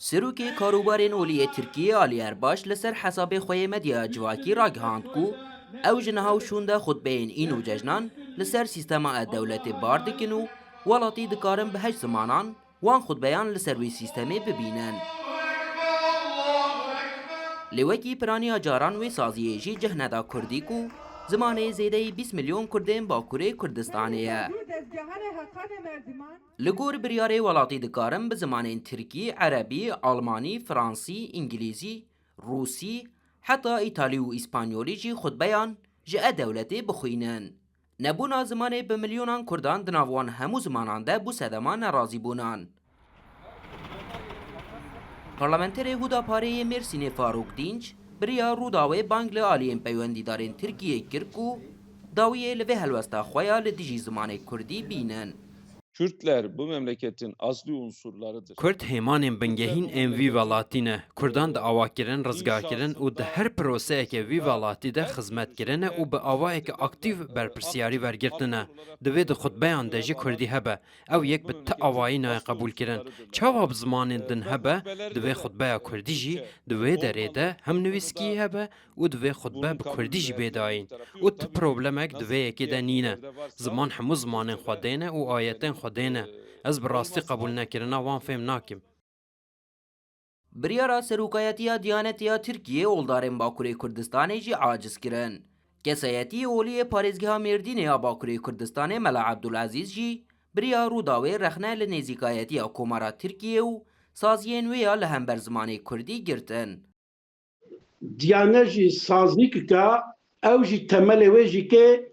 سروکی کاروبارên oliyê Tirkiye alî Erbaş li ser hesabê xwe yê medya civakî ragihand ku ew ji niha şûn de xutbeyên în û cejnan li ser sîstema dewletê bar dikin û welatî dikarin bi heş zimanan wan xutbeyan li ser wî sîstemê bibînin. Lê wekî piraniya caran wê saziyê jî cih neda Kurdî ku zimanê zêdeyî 20 milyon Kurdên Bakurê Kurdistanê ye. Li gor biryarê welatî dikarin bi zimanên Tirkî, Erebî, Almanî, Fransî, İngilîzî, Rûsî, heta İtalî û İspanyolî jî xutbeyan ji e-dewletê bixwînin. Nebûna zimanê bi milyonan Kurdan di nav wan hemû zimanan de bû sedema nerazîbûnan. Parlamenterê Hudapareyê Mêrsînê Farûk Dînç biriya Rûdawê bang li aliyên peywendîdarên Tirkiyeyê kir ku dawiyê li vê helwesta xwe ya li dijî zimanê Kurdî bînin. Kürtler bu memleketin asli unsurlarıdır. Kurd hêmanên bingehîn ên vî welatî ne. Kurdan di avakirin, rizgakirin û di her proseyeke vî welatî de xizmetkirin e û bi awayeke aktîv berpirsiyarî wergirtine. Divê di xutbeyan de jî Kurdî hebe. Ew yek bi ti awayî nayê qebûlkirin. Çawa bi zimanên din hebe, divê xutbeya Kurdî jî di wê derê de hem nivîskî hebe û divê xutbe bi Kurdî jî bêdayîn. û ti problemek di vê yekê de nîne. Ziman hemû zimanên xwe dê ne û ayetên xwe dê ne. Ez bi rastî qebûl nekirina wan fêm nakim. Biryara Serokayetiya Diyanetiya Tirkiye oldarên Bakurê Kurdistanê jî aciz kirin. Kesayetî oliyê Parêzgeha Mêrdînê ya Bakurê Kurdistanê Mela Abdulezîz jî biriya Rûdawê rexne li nêzîkayetiya Komara Tirkiye û saziyên wê ya li hember zimanê Kurdî girtin. Diyanet jî sazî kike ew jî temelê wê jî kê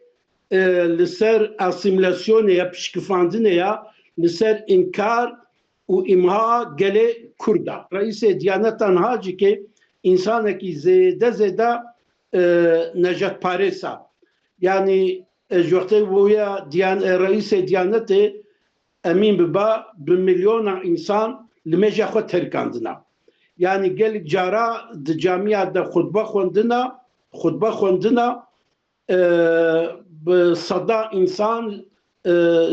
li ser asîmilasyonê ya pişkifandinê ya li ser inkar û imha gelê Kurd a. Reîsê Diyanetan ha jî kê însanekî zêde nejatparêz a. Yani ji wextê wêya reîsê Diyanetê emîn bibe bi milyona însan li mêja xwe terkandina. Yani gelek cara di camiya de xutbe xwendina bi seda însan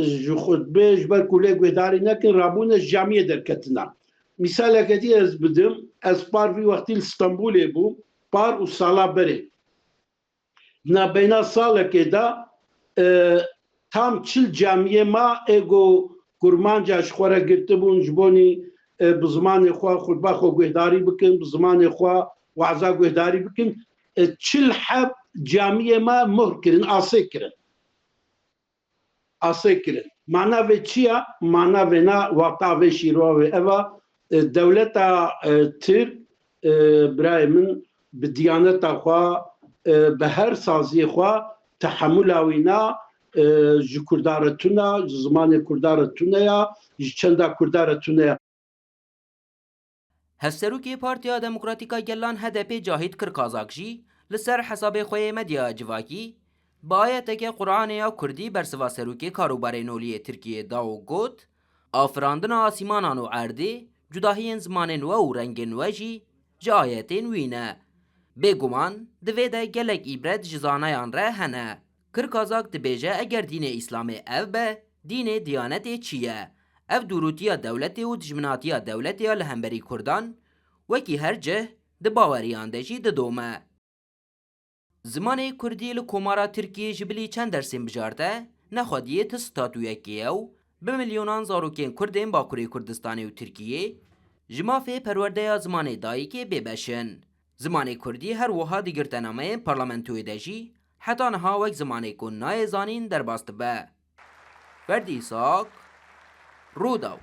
ji xutbê ji ber ku lê guhdarî nekin rabûne ji camiyê derketina. Misaleke dî ez bidim, ez par vî wextî li Stenbolê bûm, par û sala berê. Navbeyna salekê de tam çil camiyê ma êgo kurmanca ji xwe re girtibûn ji bonî bi zimanê xwe xutbe xwe guhdarî bikin, bi zimanê xwe weza guhdarî bikin. Çil heb camiyê me muhr kirin, asê kirin. Asê kirin. Mana vê çi ye? Mana vê na wata vê şîrova wê eva dewleta Tirk birayê min bi diyaneta xwe bi her saziyê xwe tehemûla wî na ji Kurda re tune, ji zimanê Kurda re tune ya, ji çenda Kurda re tune ya. Hevserokê Partiya Demokratîk a Gelan HDP Cahît Kirkazak jî li ser hesabê xwe yê medya civakî bi ayeteke Qur'anê ya Kurdî bersiva serokê karobarên oliyê Tirkiye da û got afirandina asîmanan û erdê cudahiyên zimanên we û rengên we jî ji ayetên wî ne. Bêguman divê de gelek îbret ji zanayan re hene. Kirkazak dibêje eger dînê İslamê ev be, dînê Diyanetê çi ye? Ev dûrûtiya dewletê û dijminatiya dewletê ya li hemberî Kurdan wekî her cih di baweriyan de jî didome. Zimanê Kurdî li Komara Tirkiyê ji bilî çend dersên bijarte nexwediyê ti statûyekê ew bi milyonan zarokên Kurdên Bakurê Kurdistanê û Tirkiyê ji mafê perwerdeya zimanê dayîkê bêbeşin. Zimanê Kurdî her wiha di girtînameyên parlamentoyê de jî heta niha wek zimanê ku nayê zanîn derbas dibe. Ferdî Îsak, Rûdaw.